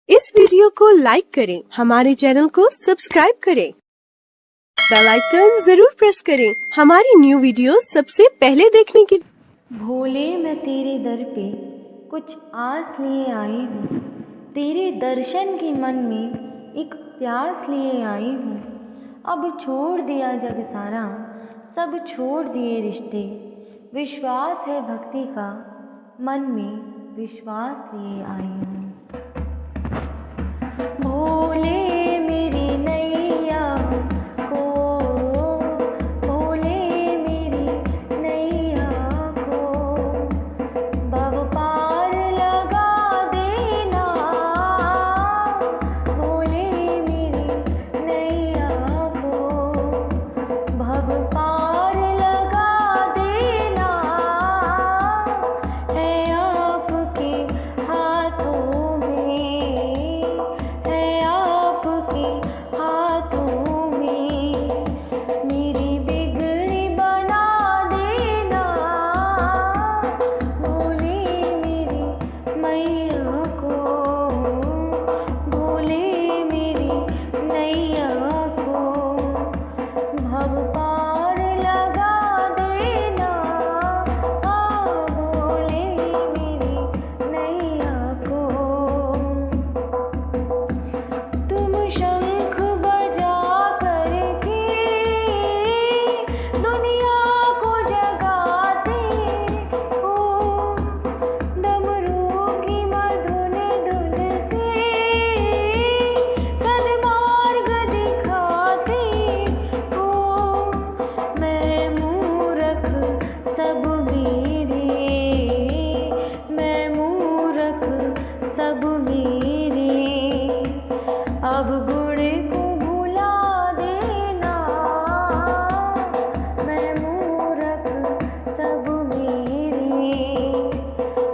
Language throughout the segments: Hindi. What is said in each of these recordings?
इस वीडियो को लाइक करें, हमारे चैनल को सब्सक्राइब करें, बेल आइकन जरूर प्रेस करें हमारी न्यू वीडियो सबसे पहले देखने के लिए। भोले मैं तेरे दर पे कुछ आस लिए आई हूँ, तेरे दर्शन की मन में एक प्यास लिए आई हूँ। अब छोड़ दिया जग सारा, सब छोड़ दिए रिश्ते, विश्वास है भक्ति का, मन में विश्वास लिए आई हूँ। भोले मेरी नैया को, भोले मेरी नैया को, भव पार लगा देना। भोले मेरी नैया को, भव पार लगा देना। है आपके हाथों में, है आपके हाथों में, मेरी बिगड़ी बना देना। भोले मेरी मैया को, भोले मेरी नैया को, भव पार लगा देना। भोले मेरी नैया को। तुम शंख बजा करके दुनिया को जगाते हो, डमरू की मधुर धुन से सद्मार्ग दिखाते हो। मैं मूर्ख सब मेरे, मैं मूर्ख सब मेरे, अब गुण को भुला देना। मैं मूर्ख सब मेरे,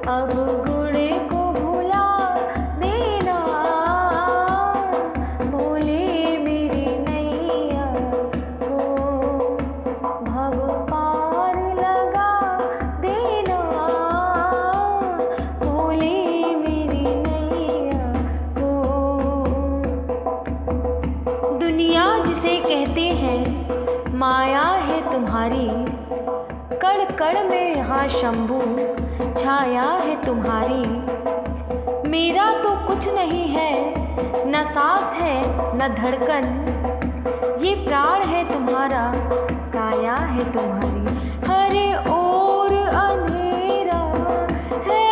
अब गुण को भुला देना। भोले मेरी नैया को, भव पार लगा देना। भोले मेरी नैया को। दुनिया जिसे कहते हैं माया है तुम्हारी, कण कण में यहाँ शंभू छाया है तुम्हारी। मेरा तो कुछ नहीं है, न सांस है न धड़कन, ये प्राण है तुम्हारा, काया है तुम्हारी। हर ओर अंधेरा है,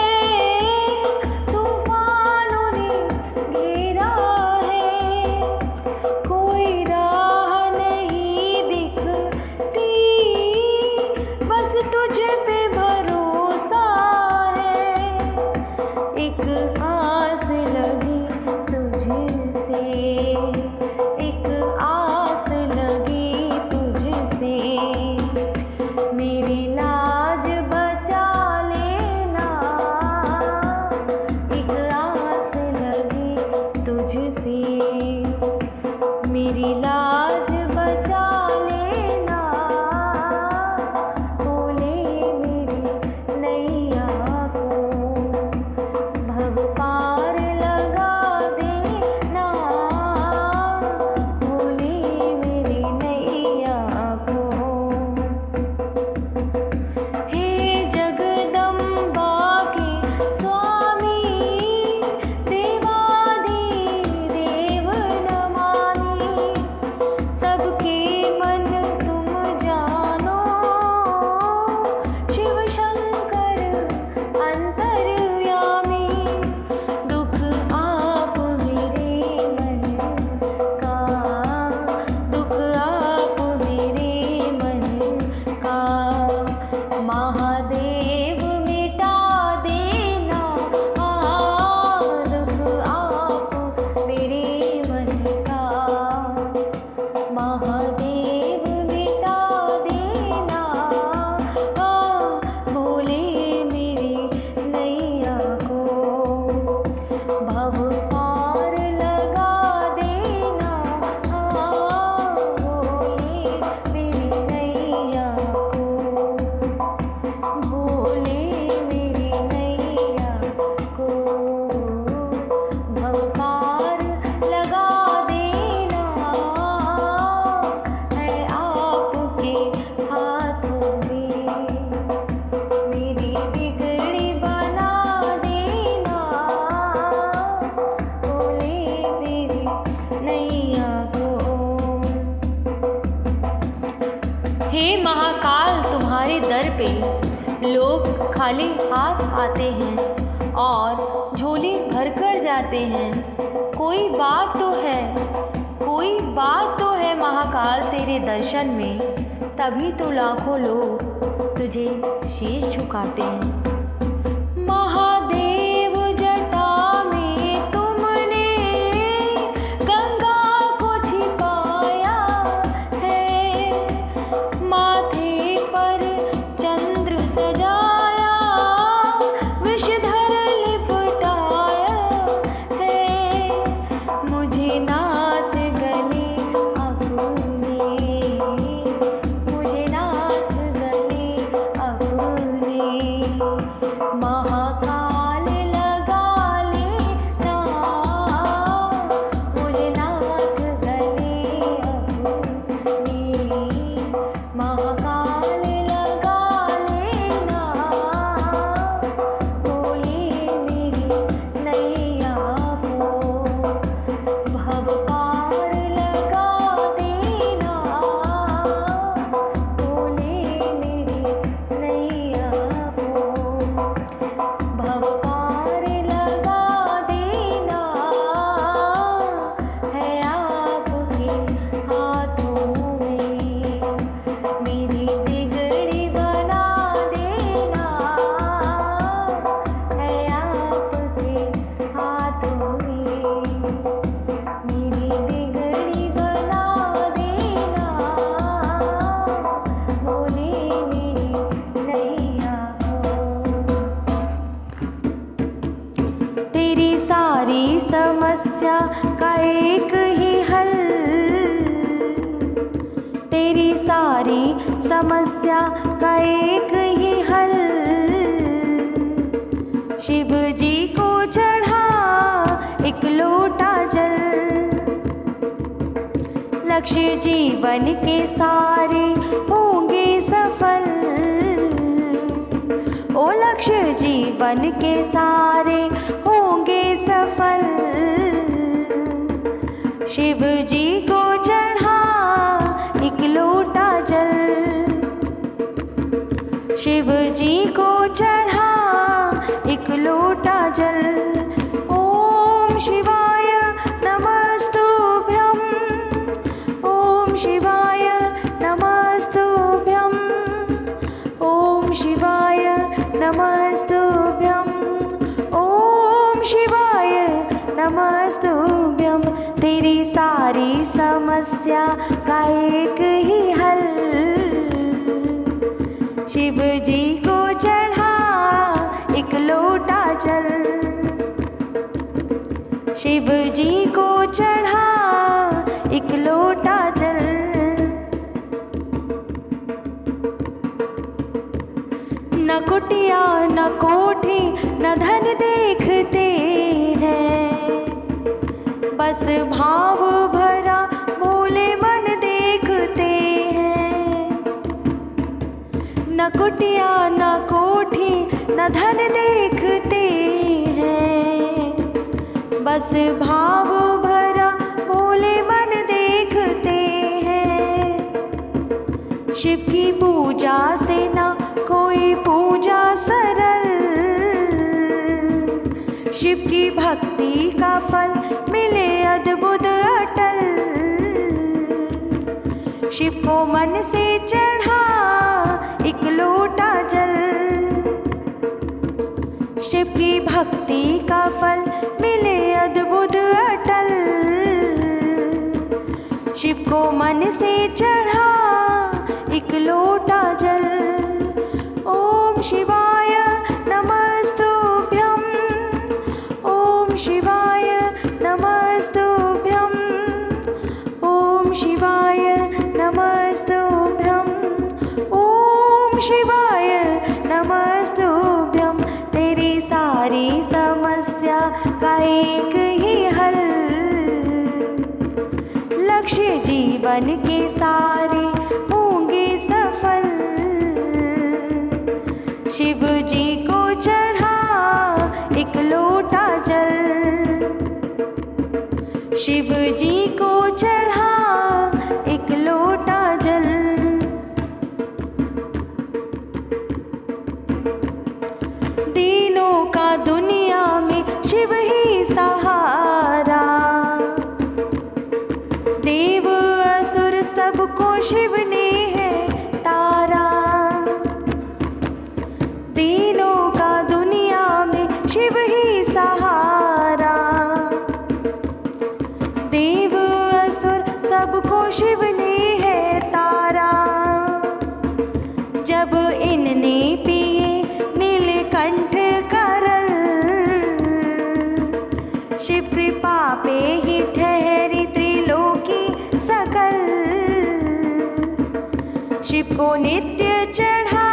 तूफानों ने घेरा है, कोई राह नहीं दिखती, बस तुझ पे भरोसा है। एक आस लगी तुझसे, एक आस लगी तुझसे, मेरी लाज बचा लेना। एक आस लगी तुझसे, मेरी लाज बचा लेना। भोले मेरी नैया को, भव पार खाली हाथ आते हैं और झोली भरकर जाते हैं। कोई बात तो है, कोई बात तो है महाकाल तेरे दर्शन में, तभी तो लाखों लोग तुझे शीश झुकाते हैं। महादेव जटा में तुमने गंगा को छिपाया है, माथे पर चंद्र सजाया, विषधर लिपटाया है, मुझे नाथ गले अपने, मुझे नाथ गले अपने, महाकाल लगा लेना, मुझे नाथ गले अपने, महाकाल लगा लेना, बोले मेरी नैया को, भव पार लगा देना, बोले मेरी नैया को, भव पार लगा देना, है आपके हाथों में, मेरी बिगड़ी बना देना, है आपके हाथों में, मेरी बिगड़ी बना देना, बोले मेरी नैया को। तेरी सारी समस्या का एक ही हल, तेरी सारी समस्या का एक ही हल, शिव जी को चढ़ा एक लोटा जल, लक्ष्य जीवन के सारे होंगे सफल, ओ लक्ष्य जीवन के सारे होंगे सफल, शिव जी को चढ़ा एक लोटा जल, शिव जी को चढ़ा एक लोटा जल, ओम शिवाय नमस्तुभ्यं, ओम शिवाय नमस्तुभ्यं, ओम शिवाय नमस्तुभ्यं, ओम शिवाय नमस्तुभ्यं। तेरी सारी समस्या का एक ही हल, शिव जी को चढ़ा एक लोटा जल, शिव जी को चढ़ा एक लोटा जल, न कुटिया न कोठी न धन देखते हैं, बस भाव भरा भोले मन देखते हैं, न कुटिया न कोठी न धन देखते हैं, बस भाव भरा भोले मन देखते हैं, शिव की पूजा से ना कोई पूजा सरल, शिव की भक्ति का फल मिले अद्भुत अटल, शिव को मन से चढ़ा एक लोटा जल, शिव की भक्ति का फल मिले अद्भुत अटल, शिव को मन से चढ़ा एक लोटा जल, ओम शिवाय नमस्तुभ्यं, ओम शिवाय नमस्तुभ्यं, ओम शिवाय नमस्तुभ्यं, ओम शिवाय नमस्तुभ्यं। तेरी सारी समस्या का एक ही हल, लक्ष्य जीवन के सारे होंगे सफल, शिव जी को चढ़ा एक लोटा जल, शिव जी को चढ़ा एक लोटा जल। शिव कृपा पे ही ठहरी त्रिलोकी सकल। शिव को नित्य चढ़ा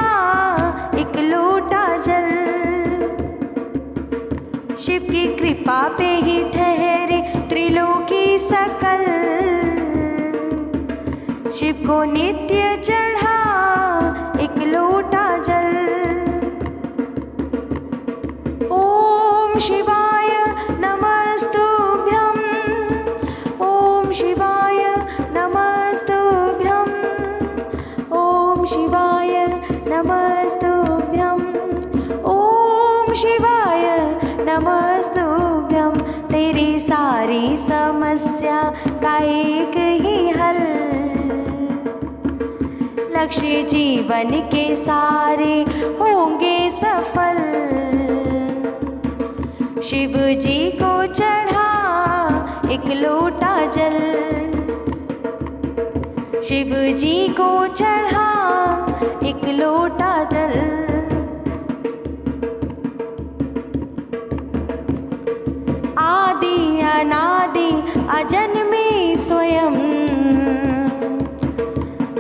एक लोटा जल। शिव की कृपा पे ही ठहरे त्रिलोकी सकल। शिव को नित्य चढ़ा एक लोटा जल। ओम शिवाय नमस्तुभ्यं। ओम शिवाय नमस्तुभ्यं। ओम शिवाय नमस्तुभ्यं। ओम शिवाय नमस्तुभ्यं। तेरी सारी समस्या का एक ही हल। लक्ष्य जीवन के सारे होंगे सफल। शिव जी को चढ़ा एक लोटा जल। शिव जी को चढ़ा एक लोटा जल। आदि अनादि अजन्मे स्वयं।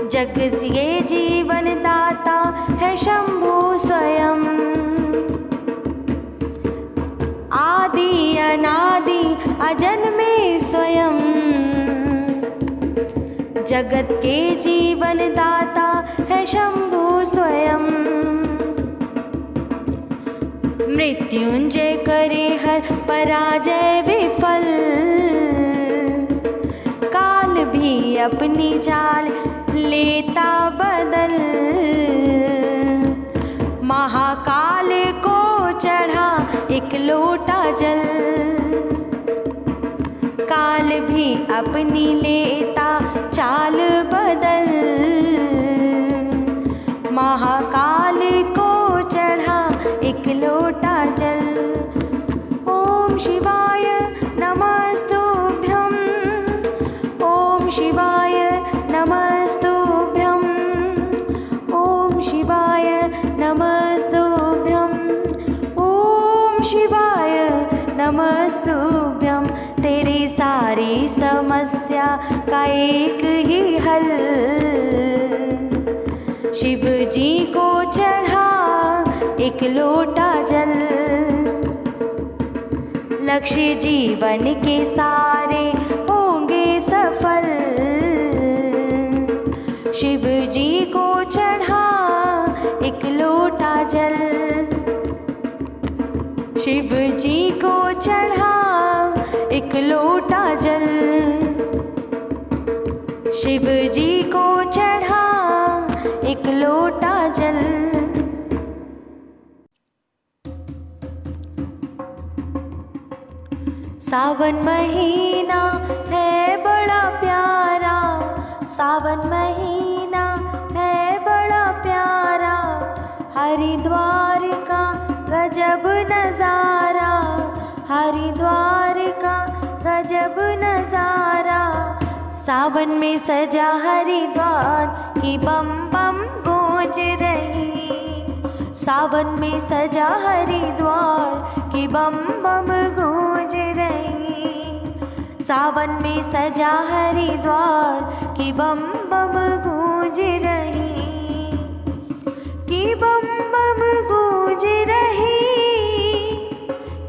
जगत के जीवन दाता है शंभु स्वयं। आदि अनादि अजन्मे स्वयं। जगत के जीवन दाता है शंभु स्वयं। मृत्युंजय करे हर पराजय विफल। काल भी अपनी चाल लेता बदल। महाकाल को चढ़ा एक लोटा जल। काल भी अपनी लेता चाल बदल। महाकाल को चढ़ा एक लोटा जल। ओम शिवाय नमस्तुभ्यं। ओम शिवाय नमस्तुभ्यं। ओम शिवाय नमस्तुभ्यं। ओम शिवाय नमस्तुभ्यं। तेरी सारी समस्या का एक ही हल। शिव जी को चढ़ा एक लोटा जल। लक्ष्य जीवन के सारे होंगे सफल। शिव जी को चढ़ा एक लोटा जल। शिव जी को चढ़ा एक लोटा जल। शिव जी को चढ़ा एक लोटा जल। सावन महीना है बड़ा प्यारा। सावन महीना है बड़ा प्यारा। हरिद्वार का गजब नज़ारा। हरिद्वार का गजब नज़ारा। सावन में सजा हरिद्वार की बम बम गूंज रही। सावन में सजा हरिद्वार की बम बम गूंज रही। सावन में सजा हरिद्वार की बम बम गूंज रही। की बम बम गूंज रही।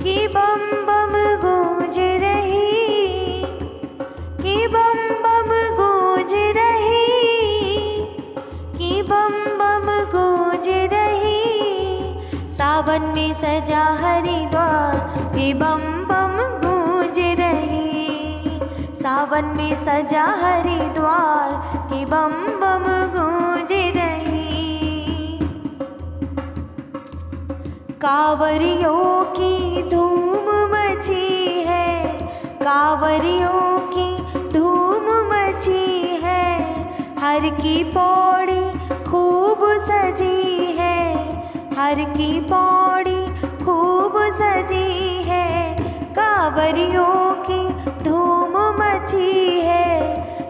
की बम बम गूंज रही। की बम बम गूंज रही। की बम बम गूंज रही। सावन में सजा हरिद्वार की बम बम गूंज रही। सावन में सजा हरिद्वार की बम बम गूंज रही। कांवरियों की धूम मची है। कांवरियों की धूम मची है। हर की पौड़ी खूब सजी है। हर की पौड़ी खूब सजी है। कांवरियों की धूम मची है।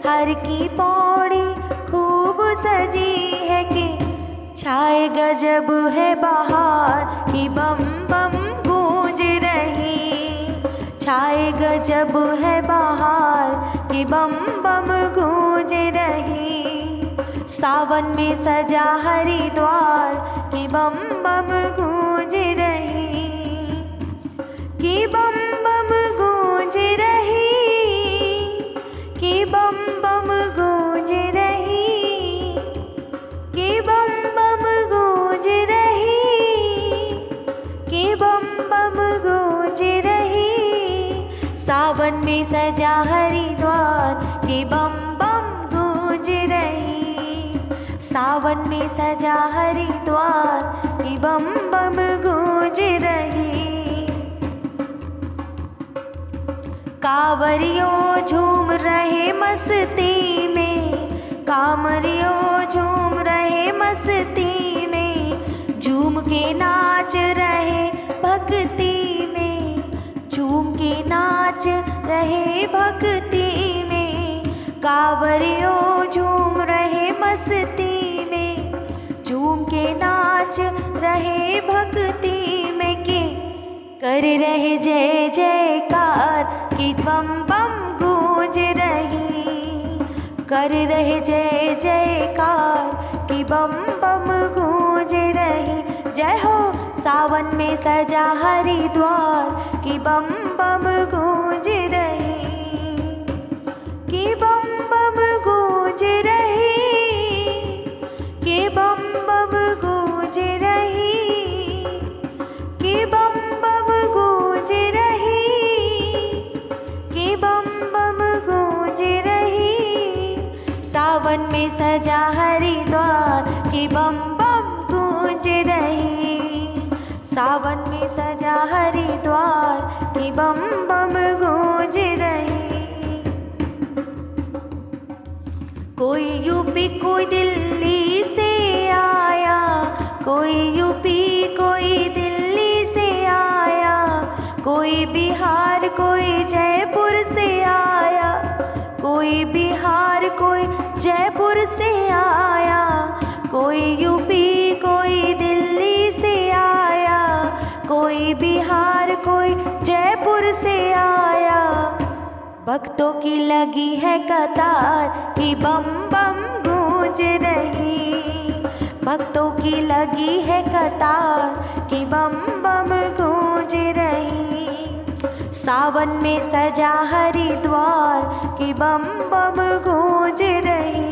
हर की पौड़ी खूब सजी है। कि छाए गजब है बहार की बम बम गूंज रही। छाए गजब है बहार कि बम बम गूंज रही। सावन में सजा हरिद्वार कि बम बम गूंज रही, कि बम बम गूंज रही, कि बम बम गूंज रही, कि बम बम गूंज रही, कि बम बम गूंज रही। सावन में सजा हरिद्वार कि बम बम गूंज रही। सावन में सजा हरिद्वार कि बम बम गूंज रही। कांवरियों झूम रहे मस्ती में, कांवरियों झूम रहे मस्ती में, झूम के नाच रहे भक्ति में, झूम के नाच रहे भक्ति में। कांवरियों झूम रहे मस्ती में, झूम के नाच रहे भक्ति में, के कर रहे जय जयकार कि बम बम गूंज रही। कर रहे जय जयकार कि बम बम गूंज रही। जय हो सावन में सजा हरिद्वार कि बम बम गूंज रही, कि बम बम गूंज रही, कि बम बम गूंज रही, कि बम बम गूंज रही, कि बम बम गूंज रही। सावन में सजा हरिद्वार कि बम बम गूंज रही। सावन में सजा हरिद्वार कि बम बम गूंज रही। कोई यूपी कोई दिल्ली से आया, कोई यूपी कोई दिल्ली से आया, कोई बिहार कोई जयपुर से आया, कोई बिहार कोई जयपुर से आया, कोई यूपी कोई दिल्ली से आया, कोई बिहार कोई जयपुर से आया। भक्तों की लगी है कतार कि बम बम गूंज रही। भक्तों की लगी है कतार कि बम बम गूंज रही। सावन में सजा हरिद्वार कि बम बम गूंज रही।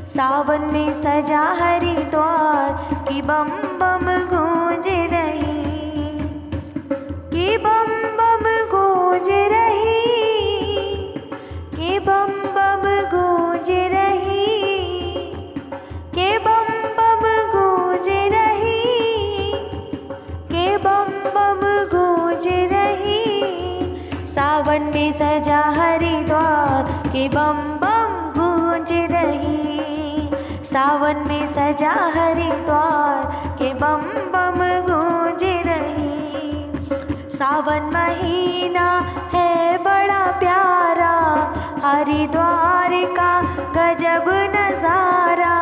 सावन में सजा हरिद्वार कि बम बम गूंज रही, कि बम बम गूंज रही, कि बम बम गूंज रही, कि बम बम गूंज रही, कि बम बम गूंज रही। सावन में सजा हरिद्वार कि बम बम गूंज रही। सावन में सजा हरिद्वार के बम बम गूंज रही। सावन महीना है बड़ा प्यारा, हरिद्वार का गजब नज़ारा।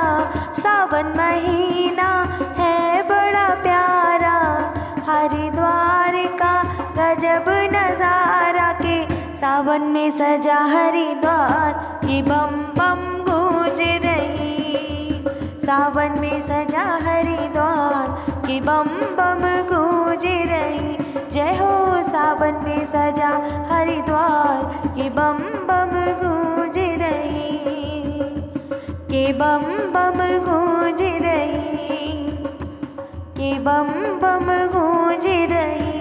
सावन महीना है बड़ा प्यारा, हरिद्वार का गजब नज़ारा। के सावन में सजा हरिद्वार की बम बम गूंज रही। सावन में सजा हरिद्वार की बम बम गूंज रही। जय हो सावन में सजा हरिद्वार की बम बम गूंज रही, के बम बम गूंज रही, के बम बम गूंज रही।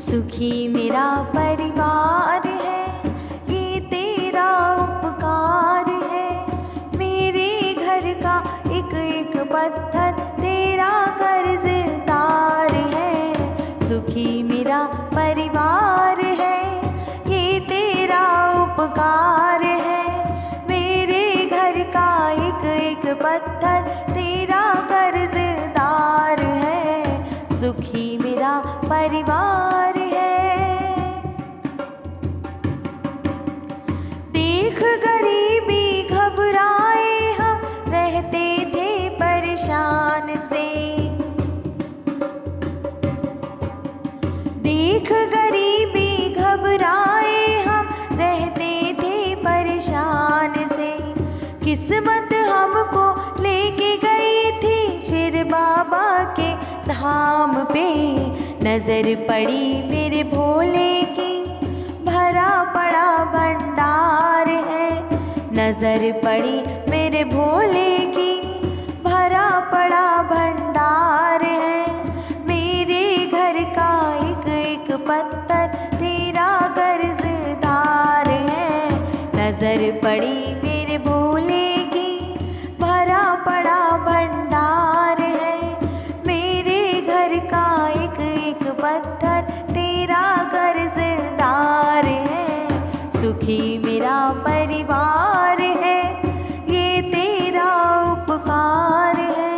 सुखी मेरा परिवार है, ये तेरा उपकार है। मेरे घर का एक एक पत्थर तेरा कर्जदार है। सुखी मेरा परिवार है, ये तेरा उपकार है। मेरे घर का एक एक पत्थर तेरा कर्जदार है। सुखी मेरा परिवार है। देख गरीबी घबराए हम रहते थे परेशान से। देख गरीबी घबराए हम, रहते थे परेशान से। किस्मत हमको लेके गई थी फिर बाबा के धाम पे। नजर पड़ी मेरे भोले की, भरा पड़ा भंडार है। नजर पड़ी मेरे भोले की, भरा पड़ा भंडार है। मेरे घर का एक एक पत्थर तेरा कर्जदार है। नजर पड़ी मेरे भोले की, भरा पड़ा भंडार है। मेरे घर का एक एक पत्थर तेरा कर्जदार है। सुखी मेरा परिवार है, ये तेरा उपकार है।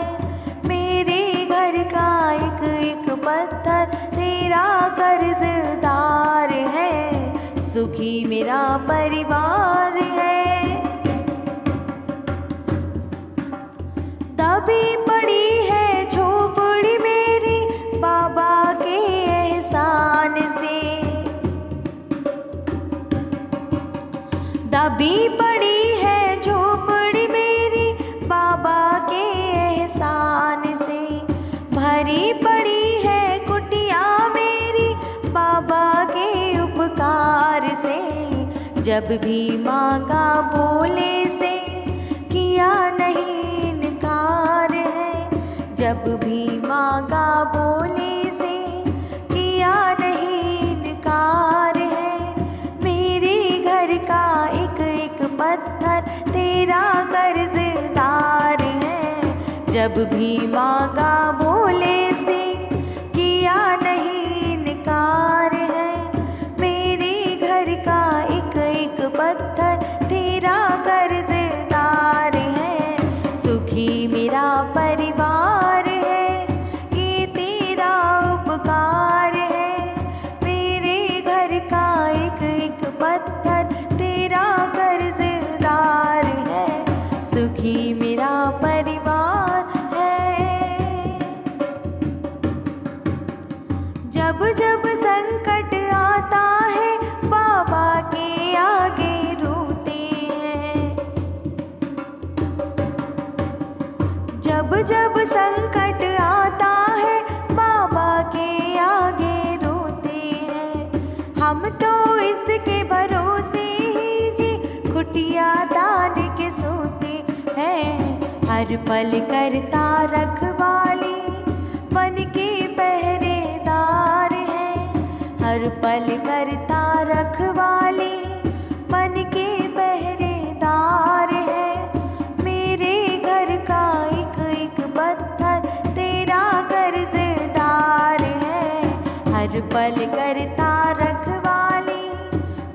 मेरे घर का एक एक पत्थर तेरा कर्जदार है। सुखी मेरा परिवार है। दबी पड़ी है झोपड़ी मेरी बाबा के एहसान से। दबी पड़ी है झोपड़ी मेरी बाबा के एहसान से। भरी पड़ी है कुटिया मेरी बाबा के उपकार से। जब भी मांगा भोले से किया नहीं इनकार है। जब भी मांगा भोले से किया नहीं इनकार है। मेरे घर का एक एक पत्थर तेरा कर्जदार है। जब भी मांगा भोले से किया नहीं इनकार है। मेरे घर का एक एक पत्थर तेरा कर्जदार है। सुखी मेरा परिवार है, ये तेरा उपकार है। मेरे घर का एक एक पत्थर तेरा कर्जदार है। सुखी मेरा परिवार है। जब जब संकट आता है बाबा के आगे रोते हैं। जब जब संकट आता है बाबा के आगे रोते हैं। हम तो इसके भरोसे ही जी खुटिया दान के सोते हैं। हर पल करता रखवाली बन के पहरेदार है। हर पल करता रखवाली बन के पहरेदार है। मेरे घर का एक एक पत्थर तेरा कर्जदार है। हर पल करता रखवाली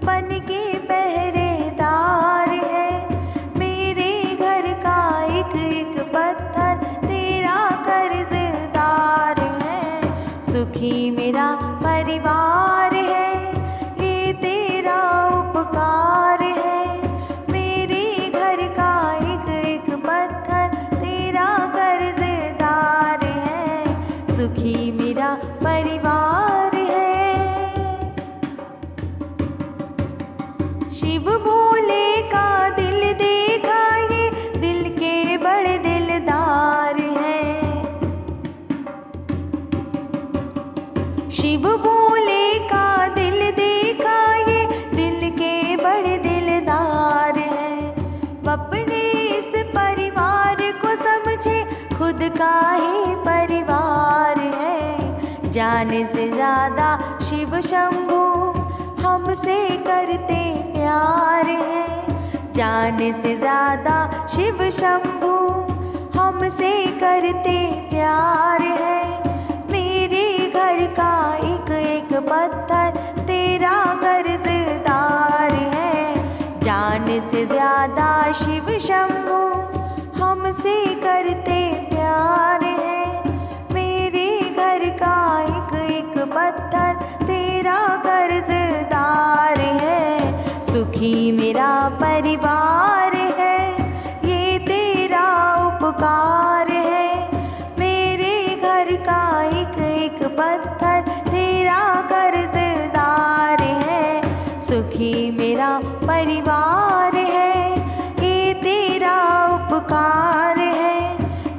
बन के पहरेदार है। मेरे घर का एक एक पत्थर तेरा कर्जदार है। सुखी मेरा परिवार है, ये तेरा उपकार है। मेरे घर का एक एक पत्थर तेरा कर्जदार है। सुखी मेरा परिवार है। शिव भोले का दिल देखा, ये दिल के बड़े दिलदार हैं। शिव भोले का दिल देखा, ये दिल के बड़े दिलदार हैं। वो अपने इस परिवार को समझे खुद का ही परिवार है। जान से ज्यादा शिव शंभू हमसे करते प्यार है। जान से ज्यादा शिव शंभू हमसे करते प्यार है। मेरे घर का एक एक पत्थर तेरा कर्जदार है। जान से ज्यादा शिव शंभू हमसे करते प्यार है। मेरे घर का एक एक पत्थर तेरा कर्जदार है। सुखी मेरा परिवार है, ये तेरा उपकार है। मेरे घर का एक एक पत्थर तेरा परिवार है, ये तेरा उपकार है।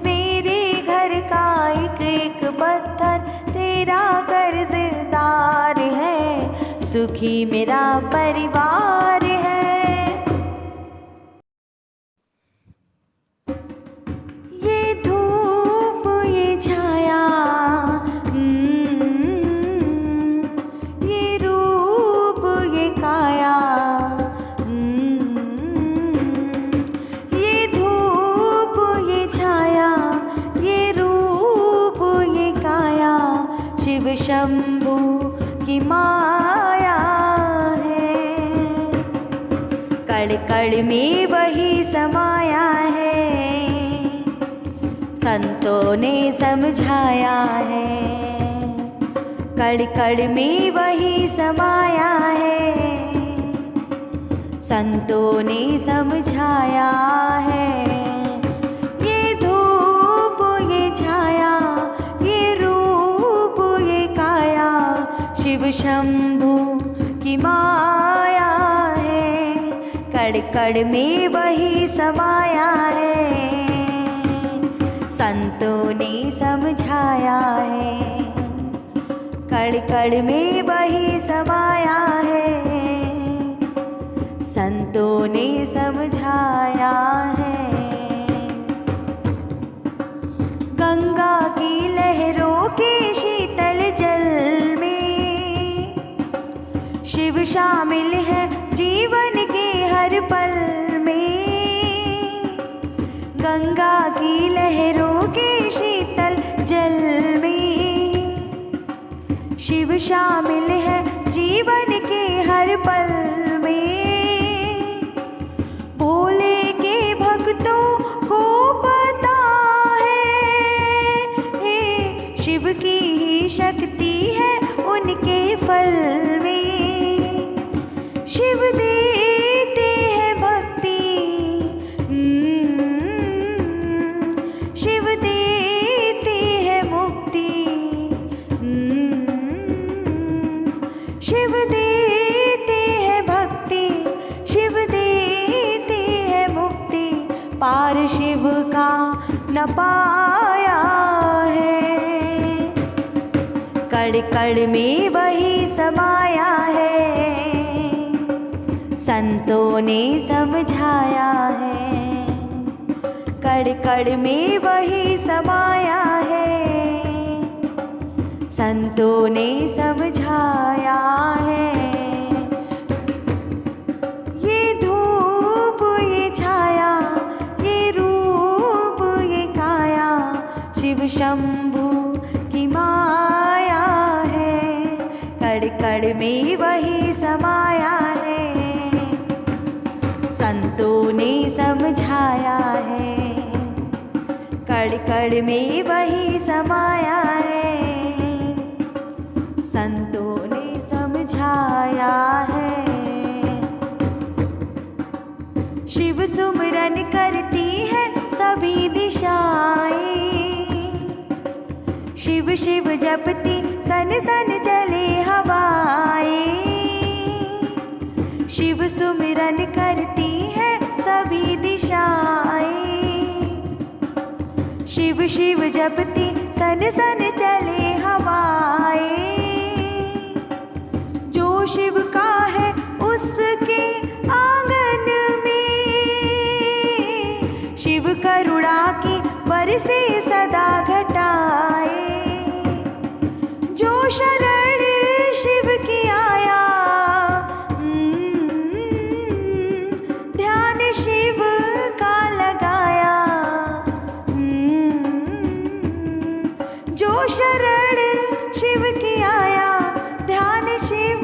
मेरे घर का एक एक पत्थर तेरा कर्जदार है, सुखी मेरा परिवार है। ये धूप ये छाया, ये रूप ये काया, ये धूप ये छाया, ये रूप ये काया, शिव शंभू की माया है। कण कण में वही समाया है, संतों ने समझाया है। कण कण में वही समाया है, संतों ने समझाया है। ये धूप ये छाया, ये रूप ये काया, शिव शंभू की माया है। कण कण में वही समाया है, संतों ने समझाया है। कण कण में वही समाया है, संतों ने समझाया है। गंगा की लहरों के शीतल जल में शिव शामिल है जीवन के हर पल में। गंगा की लहरों के शीतल जल में शिव शामिल है जीवन के हर पल में। भोले के भक्तों को पता है, शिव की ही शक्ति है उनके फल में। शिव देते हैं भक्ति, शिव देते हैं मुक्ति, शिव देते हैं भक्ति, शिव देते हैं मुक्ति। पार शिव का न पाया है, कण कण में वही समाया है, संतों ने समझाया है। कण कण में वही समाया है, संतों ने समझाया है। ये धूप ये छाया, ये रूप ये काया, शिव शंभू की माया है। कण कण में वही समाया है, संतों ने समझाया है। कण कण में वही समाया है, संतों ने समझाया है। शिव सुमरन करती है सभी दिशाएं, शिव शिव जपती सन सन चले हवाएं। शिव सुमिरन करती है सभी दिशाएं, शिव शिव जपती सन सन चले हवाएं। जो शिव का है उसके आंगन में, शिव करुणा की बरसे सदा घटाए। जो शरण शिव की आया, ध्यान शिव का लगाया। जो शरण शिव की आया, ध्यान शिव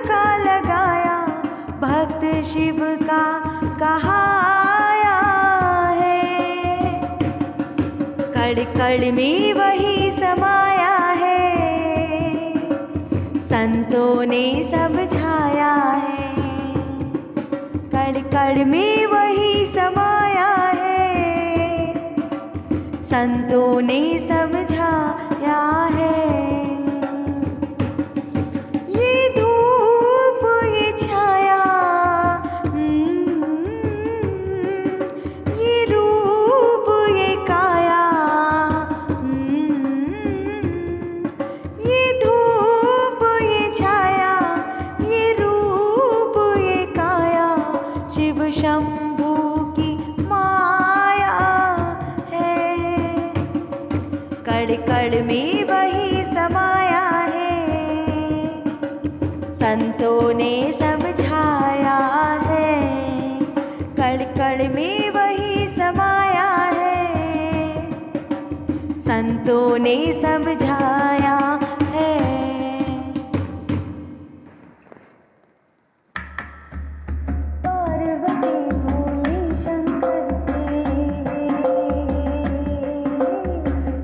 का लगाया। भक्त शिव का कहाया है, कण कण में वही समाया है। संतों ने समझाया है, कण कण में वही समाया है। संतों ने समझाया है। ये धूप ये छाया, उन्होंने समझाया है। पार्वती बोली शंकर से,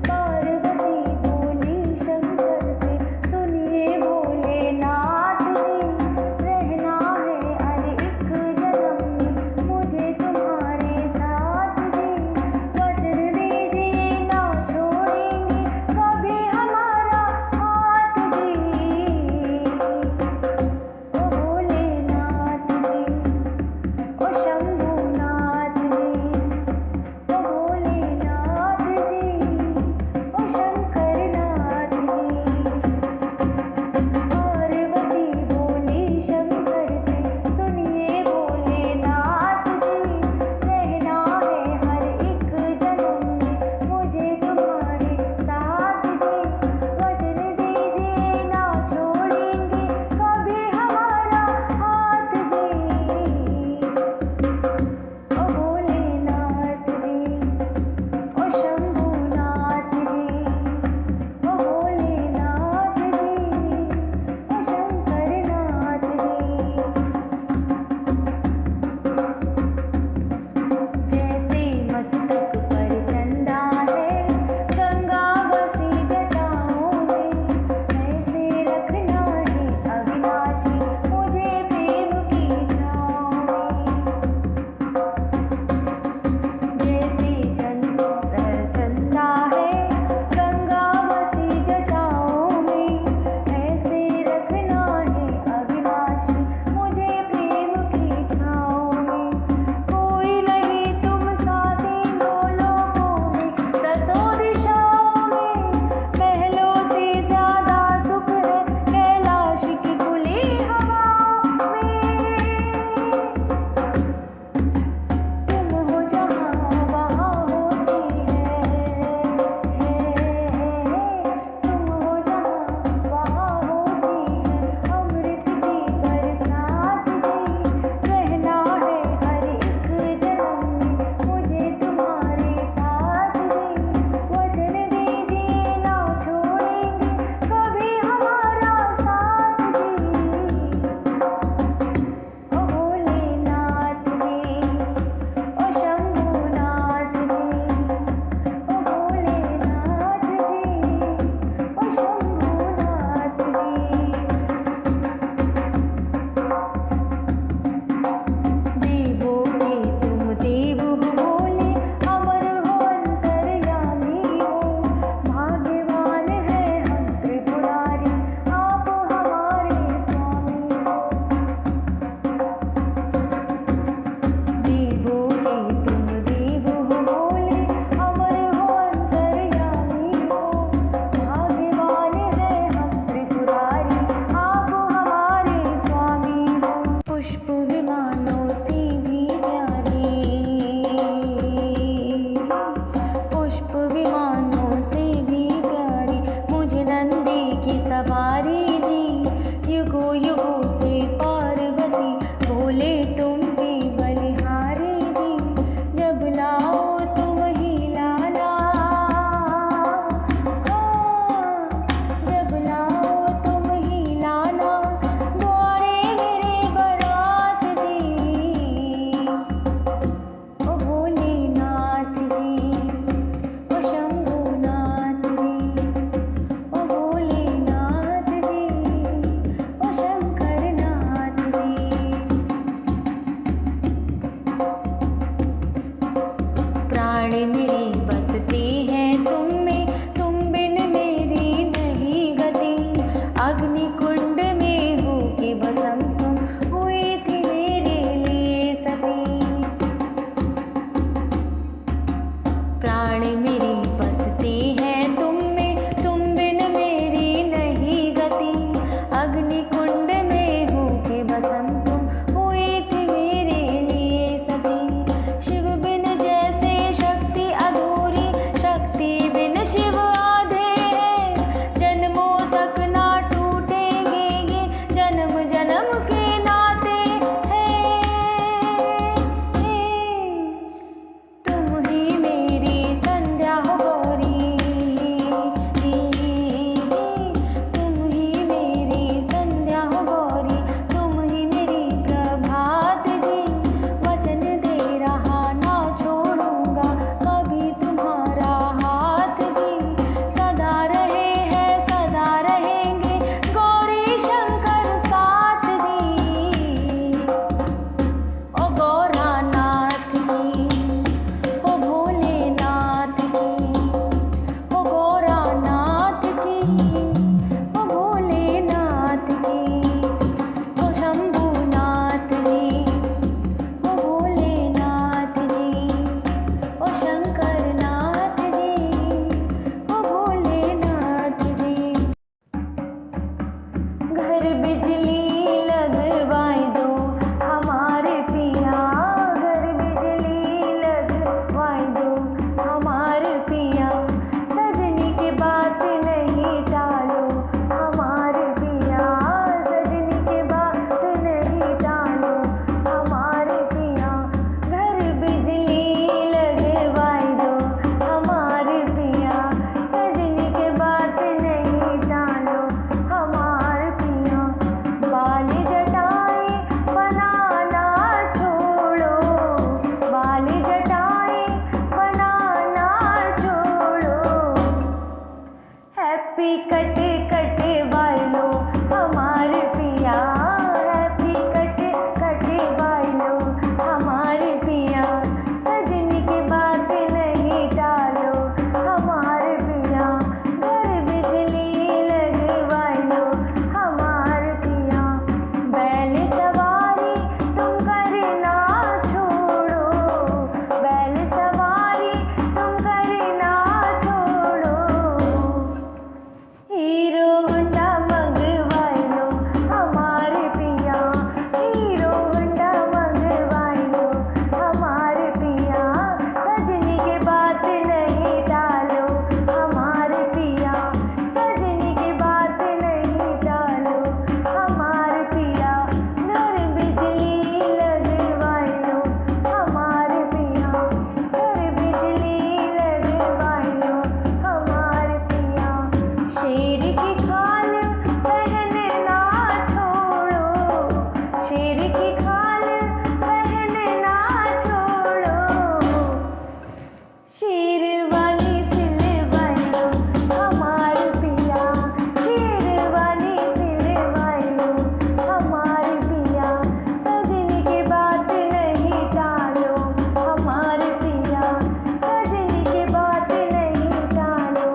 पार्वती बोली शंकर से, सुनिए भोलेनाथ जी, रहना है हर एक जन्म में मुझे तुम्हारे साथ जी। वचन दीजिए ना छोड़ेंगे कभी हमारा हाथ जी। ओ भोलेनाथ जी, ओ शंभुनाथ जी, ओ भोलेनाथ जी, ओ शंकरनाथ जी। पार्वती बोली शंकर से, सुनिए भोलेनाथ जी, रहना है हर एक जन्म में मुझे तुम्हारे साथ जी। वचन दीजिए ना छोड़ेंगे कभी हमारा हाथ जी। ओ भोलेनाथ जी, ओ शंभुनाथ जी, ओ भोलेनाथ जी, ओ शंकरनाथ जी। जैसे मस्तक पर चंदा है गंगा बसी जटाओं में, ऐसे रखना है अविनाशी मुझे प्रेम की छाँव में। जैसे चंदा है गंगा बसी जटाओं में, ऐसे रखना है अविनाशी मुझे प्रेम की छाँव में। कोई नहीं तुम सा तीनों लोकों में, दसों दिशाओं में, महलों से ज्यादा सुख है कैलाश की खुली हवाओं में। तुम हो जहाँ वहाँ होती है, तुम हो जहाँ वहाँ होती है अमृत की बरसात जी। रहना है हर एक जन्म में मुझे तुम्हारे साथ जी। वचन दीजिए ना छोड़ेंगे कभी हमारा साथ जी। ओ भोलेनाथ जी, ओ शंभुनाथ जी, ओ भोलेनाथ जी, ओ शंभुनाथ जी। देवों के तुम देव हो भोले, अमर हो अंतर्यामी हो, भाग्यवान है हम त्रिपुरारी आप हमारे स्वामी हो। देवों के तुम देव हो भोले, अमर हो अंतर्यामी हो, भाग्यवान है हम त्रिपुरारी आप हमारे स्वामी हो। पुष्प विमानों से भी प्यारी, पुष्प विमानों से भी प्यारी मुझे नंदी की सवारी जी। युगों युगों से पार्वती बोले तुम भी बलिहारी जी। जब लाओ तुम ही लाना, जब लाओ तुम ही लाना द्वारे मेरे बारात जी। ओ भोलेनाथ जी, ओ शंभुनाथ जी, ओ भोलेनाथ जी, ओ शंकर ओ भोलेनाथ की, ओ शंभुनाथ जी, ओ भोलेनाथ जी, ओ शंकरनाथ जी, ओ भोलेनाथ जी। घर बिजली लगवाई दो हमारे पिया, घर बिजली लगवाई दो हमारे पिया, सजनी की बात नहीं टालो हमारे पिया, सजनी की बात नहीं टालो हमारे पिया, घर बिजली लगवाई दो हमारे पिया, सजनी की बात नहीं टालो हमारे पिया। बाल जटाएं बनाना छोड़ो, बाल जटाएं बनाना छोड़ो, हैप्पी कटे कटे वालो हमारे पिया, हैप्पी कटे कटे वालो हमारे पिया, सजनी की बात नहीं टालो हमारे पिया, घर बिजली लगवाई लो हमारे पिया। बैल सवारी तुम करना छोड़ो, बैल सवारी तुम करना छोड़ो, हीरो होंडा मंगवाई लो हमारे पिया, हीरो होंडा मंगवाई लो हमारे पिया, सजनी की बात नहीं टालो हमारे पिया, सजनी की बात नहीं टालो हमारे पिया, घर बिजली लगवाई लो हमारे पिया, घर बिजली लगवाई लो हमारे पिया। शेर की खाल पहनना छोड़ो, शेर की खाल पहनना छोड़ो, शेरवानी सिलवाई लो हमारे पिया, शेरवानी सिलवाई लो हमारे पिया, सजनी की बात नहीं टालो हमारे पिया, सजनी की बात नहीं टालो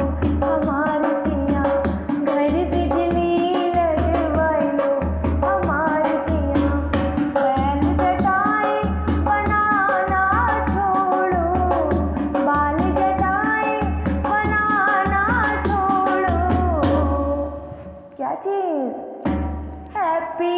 हमारे पिया, घर बिजली लगवाई लो हमारे पिया। बैल जटाएं बनाना छोड़ो, बाल जटाएं बनाना छोड़ो, क्या चीज, हैप्पी